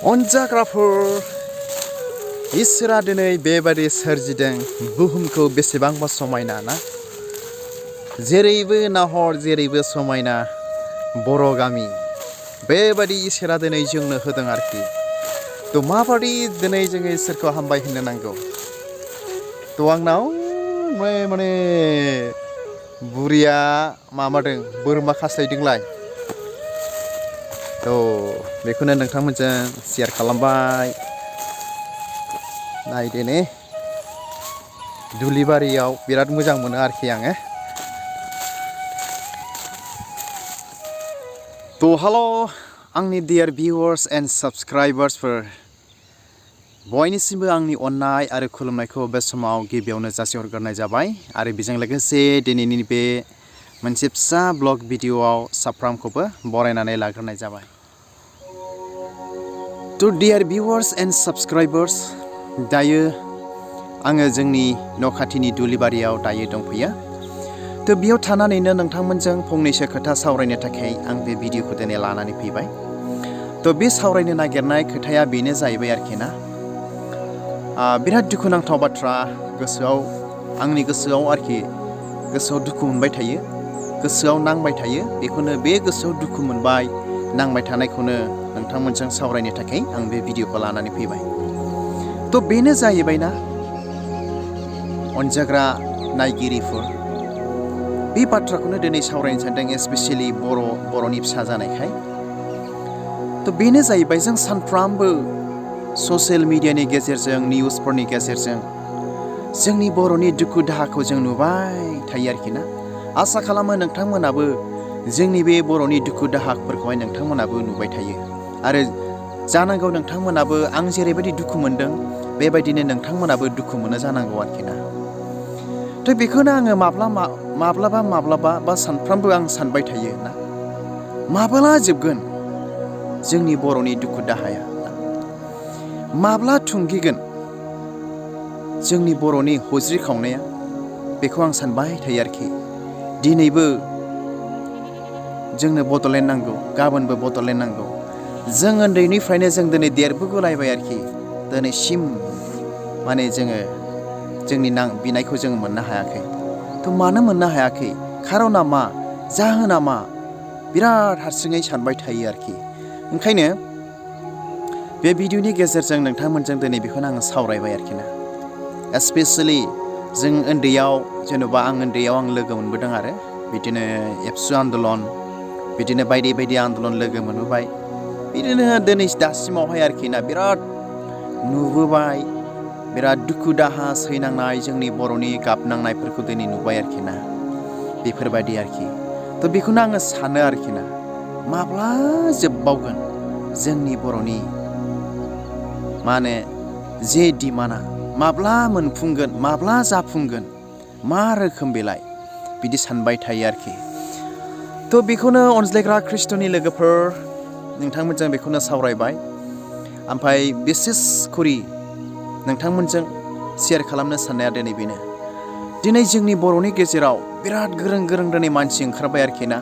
अनजाग्राफोर इसोरा दिनै बेबादि सोरजिदों बुहुमखौ बेसेबांबा समायना ना जेरैबो नाहर जेरैबो समायना बर' गामि बेबादि इसोरा दिनै जोंनो होदों आरोखि थ' माबादि दिनै जोङो इसोरखौ हामबाय होननो नांगौ थ' आंनाव माने बुरिया माबादों बोरमा खास्लायदोंलाय थ' बेखौनो नोंथांमोनजों शेयार खालामबाय नायदो ने दुब्लिबारियाव बिराद मोजां मोनो आरोखि आङो थ' हेल' आंनि डियार भिउवार्स एन्ड साबस्क्राइबार्सफोर बयनिसिमबो आंनि अननाय आरो खुलुमनायखौ बे समाव गिबियावनो जासिहरग्रोनाय जाबाय आरो बेजों लोगोसे दिनैनि बे मोनसे फिसा ब्लग भिडिअआव साफ्रोमखौबो बरायनानै लाग्रोनाय जाबाय थ' डियार भिउवार्स एन्ड साबस्क्राइबार्स दायो आङो जोंनि न' खाथिनि दुब्लिबारियाव दायो दंफैयो थ' बेयाव थानानैनो नोंथांमोनजों फंनैसो खोथा सावरायनो थाखाय आं बे भिडिअखौ दिनै लानानै फैबाय थ' बे सावरायनो नागिरनाय खोथाया बेनो जाहैबाय आरोखि ना बिराद दुखुनांथाव बाथ्रा गोसोआव आंनि गोसोआव आरोखि गोसोआव दुखु मोनबाय थायो गोसोआव नांबाय थायो बेखौनो बे गोसोआव दुखु मोनबाय नांबाय थानायखौनो नोंथांमोनजों सावरायनो थाखाय आं बे भिडिअखौ लानानै फैबाय थ' बेनो जाहैबायना अनजाग्रा नायगिरिफोर बे बाथ्राखौनो दिनै सावरायनो सानदों स्पेसियेलि बर'नि फिसा जानायखाय थ' बेनो जाहैबाय जों सानफ्रामबो ससियेल मिडियानि गेजेरजों निउसफोरनि गेजेरजों जोंनि बर'नि दुखु दाहाखौ जों नुबाय थायो आरोखि ना आसा खालामो नोंथांमोनाबो जोंनि बे बर'नि दुखु दाहाफोरखौहाय नोंथांमोनाबो नुबाय थायो आरो जानांगौ नोंथांमोनाबो आं जेरैबायदि दुखु मोनदों बेबायदिनो नोंथांमोनाबो दुखु मोनो जानांगौ आरोखि ना थ' बेखौनो आङो माब्लाबा बा सानफ्रामबो आं सानबाय थायो ना माब्ला जोबगोन जोंनि बर'नि दुखु दाहाया माब्ला थुंगिगोन जोंनि बर'नि हज्रि खावनाया बेखौ आं सानबाय थायो आरोखि दिनैबो जोंनो बड'लेण्ड नांगौ गाबोनबो बड'लेण्ड नांगौ जों उन्दैनिफ्रायनो जों दिनै देरबोगोलायबाय आरोखि दिनैसिम माने जोङो जोंनि बिनायखौ जों मोननो हायाखै थ' मानो मोननो हायाखै खारना मा जाहोना मा बिराद हारसिङै सानबाय थायो आरोखि ओंखायनो बे भिडिअनि गेजेरजों नोंथांमोनजों दिनै बेखौनो आङो सावरायबाय आरोखि ना एस्पेसियेलि जों उन्दैयाव जेन'बा आं उन्दैयाव आं लोगो मोनबोदों आरो बिदिनो एबसु आन्दलन बिदिनो बायदि बायदि आन्दलन लोगो मोनबोबाय बिदिनो दिनै दासिमावहाय आरोखि ना बिराद नुबोबाय बिराद दुखु दाहा सैनांनाय जोंनि बर'नि गाबनांनायफोरखौ दिनै नुबाय आरोखि ना बेफोरबायदि आरोखि थ' बेखौनो आङो सानो आरोखि ना माब्ला जोबबावगोन जोंनि बर'नि मा होनो जे डिमान्डआ माब्ला मोनफुंगोन माब्ला जाफुंगोन मा रोखोम बेलाय बिदि सानबाय थायो आरोखि थ' बेखौनो अनज्लायग्रा खृष्टनि लोगोफोर नोंथांमोनजों बेखौनो सावरायबाय ओमफ्राय बिसेसखरि नोंथांमोनजों शेयार खालामनो साननाया दिनै बेनो दिनै जोंनि बर'नि गेजेराव बिराद गोरों दिनै मानसि ओंखारबाय आरोखि ना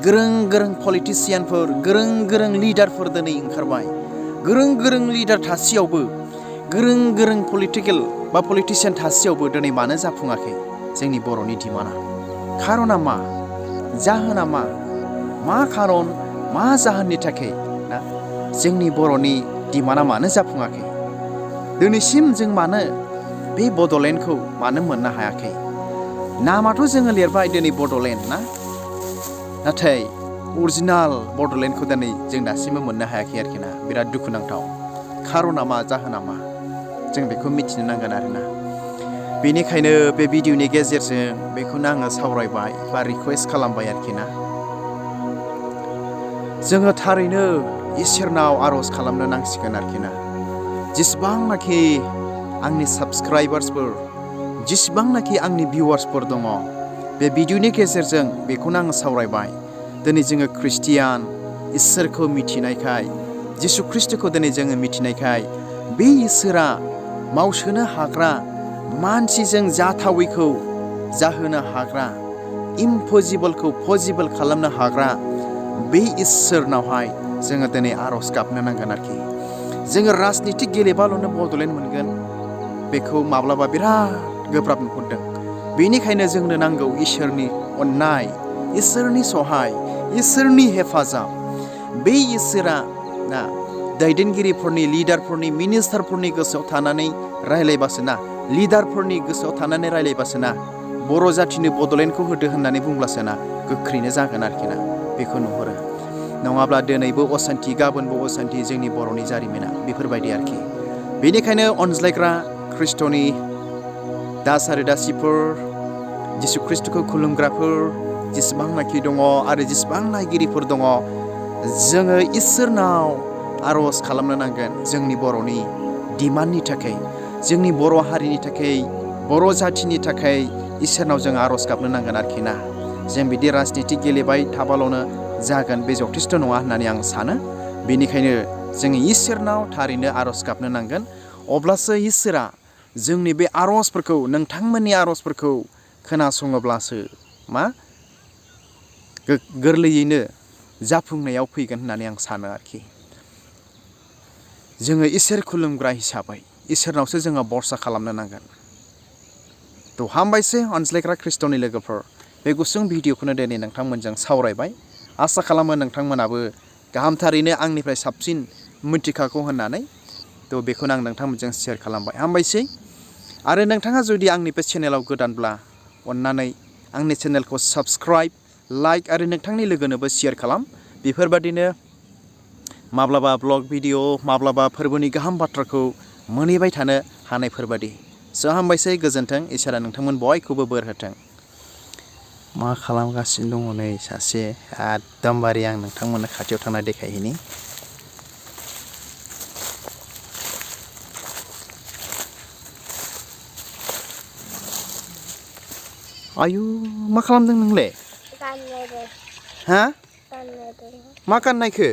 गोरों पलिटिसियानफोर गोरों लिडारफोर दिनै ओंखारबाय गोरों लिडार थासेयावबो गोरों पलिटिकेल बा पलिटिसियान थासेयावबो दिनै मानो जाफुङाखै जोंनि बर'नि डिमान्डआ खारना मा जाहोना मा खारन मा जाहोननि थाखाय ना जोंनि बर'नि डिमान्डआ मानो जाफुङाखै दिनैसिम जों मानो बे बड'लेण्डखौ मानो मोननो हायाखै नामाथ' जोङो लिरबाय दिनै बड'लेण्ड ना नाथाय अरिजिनाल बड'लेण्डखौ दिनै जों दासिमबो मोननो हायाखै आरोखि ना बिराद दुखुनांथाव खारना मा जाहोना मा जों बेखौ मिथिनो नांगोन आरोना बेनिखायनो बे भिडिअनि गेजेरजों बेखौनो आङो सावरायबाय बा रिकुवेस्ट खालामबाय आरोखि ना जोङो थारैनो इसोरनाव आर'ज खालामनो नांसिगोन आरोखि ना जेसेबांनाखि आंनि साबस्क्राइबार्सफोर जेसेबांनाखि आंनि भिउवार्सफोर दङ बे भिडिअनि गेजेरजों बेखौनो आङो सावरायबाय दिनै जोङो ख्रिस्टियान इसोरखौ मिथिनायखाय जिसु ख्रिस्ट'खौ दिनै जोङो मिथिनायखाय बे इसोरा मावसोनो हाग्रा मानसिजों जाथावैखौ जाहोनो हाग्रा इम्पसिबोलखौ पसिबोल खालामनो हाग्रा बे इसोरनावहाय जोङो दिनै आर'ज गाबनो नांगोन आरोखि जोङो राजनितिक गेलेबाल'नो बड'लेण्ड मोनगोन बेखौ माब्लाबा बिराद गोब्राब नुहुरदों। बेनिखायनो जोंनो नांगौ इसोरनि अननाय, इसोरनि सहाय, इसोरनि हेफाजाब। बे इसोरा ना दैदेनगिरिफोरनि, लिडारफोरनि, मिनिस्टारफोरनि गोसोआव थानानै रायलायबासो ना, लिडारफोरनि गोसोआव थानानै रायलायबासो ना, बर' जाथिनो बड'लेण्डखौ होदो होननानै बुंब्लासो ना गोख्रैनो जागोन आरोखि ना, बेखौ नुहुरो। नङाब्ला दिनैबो असान्थि, गाबोनबो असान्थि जोंनि बर'नि जारिमिना, बेफोरबायदि आरोखि। बेनिखायनो अनज्लायग्रा ख्रिस्ट'नि दास आरो दासिफोर, जिसु ख्रिस्ट'खौ खुलुमग्राफोर जेसेबांनाखि दङ आरो जेसेबां नायगिरिफोर दङ, जोङो इसोरनाव आर'ज खालामनो नांगोन जोंनि बर'नि डिमान्डनि थाखाय, जोंनि बर' हारिनि थाखाय, बर' जाथिनि थाखाय इसोरनाव जों आर'ज गाबनो नांगोन आरोखि ना। जों बिदि राजनिति गेलेबाय थाबाल'नो जागोन बे जथेस्थ' नङा होननानै आं सानो। बेनिखायनो जोङो इसोरनाव थारैनो आर'ज गाबनो नांगोन। अब्लासो इसोरा जोंनि बे आर'जफोरखौ, नोंथांमोननि आर'जफोरखौ खोनासङोब्लासो मा गोरलैयैनो जाफुंनायाव फैगोन होननानै आं सानो आरोखि। जोङो इसोर खुलुमग्रा हिसाबै इसोरनावसो जोङो भरसा खालामनो नांगोन। थ' हामबायसै अनज्लायग्रा ख्रिस्ट'नि लोगोफोर, बे गुसुं भिडिअ'खौनो दिनै नोंथांमोनजों सावरायबाय। आसा खालामो नोंथांमोनाबो गाहामथारैनो आंनिफ्राय साबसिन मिथिखागौ होननानै। थ' बेखौनो आं नोंथांमोनजों शेयार खालामबाय। हामबायसै। आरो नोंथाङा जुदि आंनि बे चेनेलाव गोदानब्ला अन्नानै आंनि चेनेलखौ साबस्क्राइब, लाइक आरो नोंथांनि लोगोनोबो शेयार खालाम। बेफोरबादिनो माब्लाबा ब्लग भिडिअ, माब्लाबा फोरबोनि गाहाम बाथ्राखौ मोनहैबाय थानो हानायफोरबादि। स' हामबायसै, गोजोन्थों। इसोरा नोंथांमोन बयखौबो बोर होथों। मा खालामगासिनो दङ नै सासे, एकदमबारे आं नोंथांमोननो खाथियाव थांना देखायहैनि। आयु, मा खालामदों नोंलाय? हा? मा गाननायखो?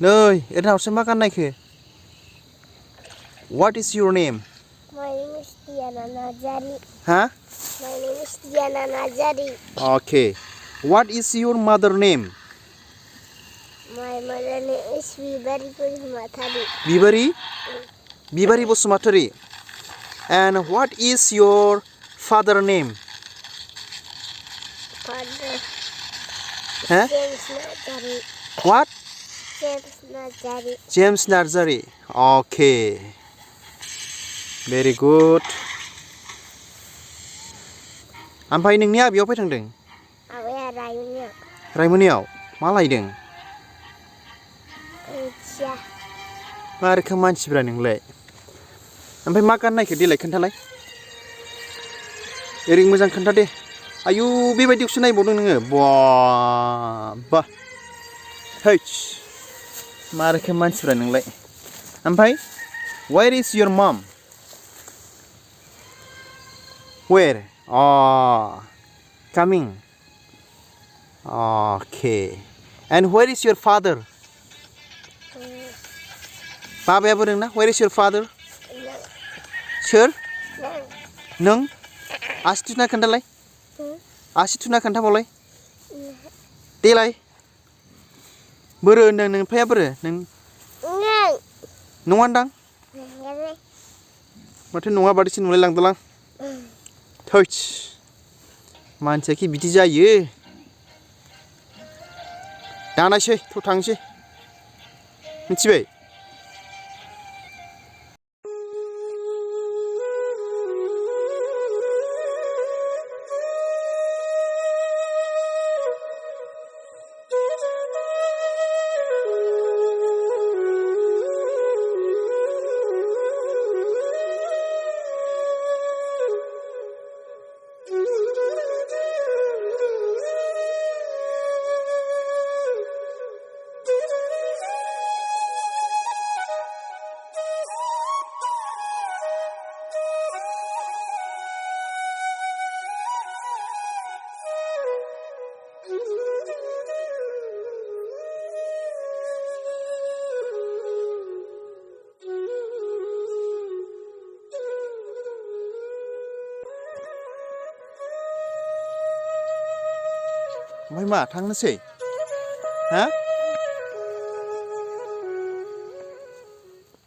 नै एरनावसो मा गाननायखो? What is your name? My name is Diana Nazari. Huh? My name is Diana Nazari. Okay. What is your mother name? My mother name is Vibari Basumatari. Bibari? Bibari Basumatari. And what is your father name? Father Huh? James Nazari. What? James Nazari. James Nazari. Okay. Very good. ओमफ्राय नोंनि आबैया अफाय थांदों? आबैया रायमनियाव। रायमनियाव? मा लायदों? खोथिया। मा रोखोम मानसिफ्रा नोंलाय? ओमफ्राय मा गाननायखो देलाय खोन्थालाय? ओरै मोजां खोन्था दे। आयु, बेबायदिखौसो नायबावदों नोङो? बा हैस, मा रोखोम मानसिफ्रा नोंलाय? ओमफ्राय where is your mom? Where? Coming. Okay. And where is your father? बाबायाबो रोंना? Where is your father? सोर? नों? आसि थुना खोन्थालाय? आसि थुना खोन्थाबावलाय? देलाय। बोरो होनदों नोंफाया बोरो? नों नङानदां? माथो नङा बादिसो नुलाय लांदोलां। थैस, मानसियाखि बिदि जायो। दानायसै, थ' थांसै। मिथिबाय? ओमफ्राय मा थांनोसै? हा?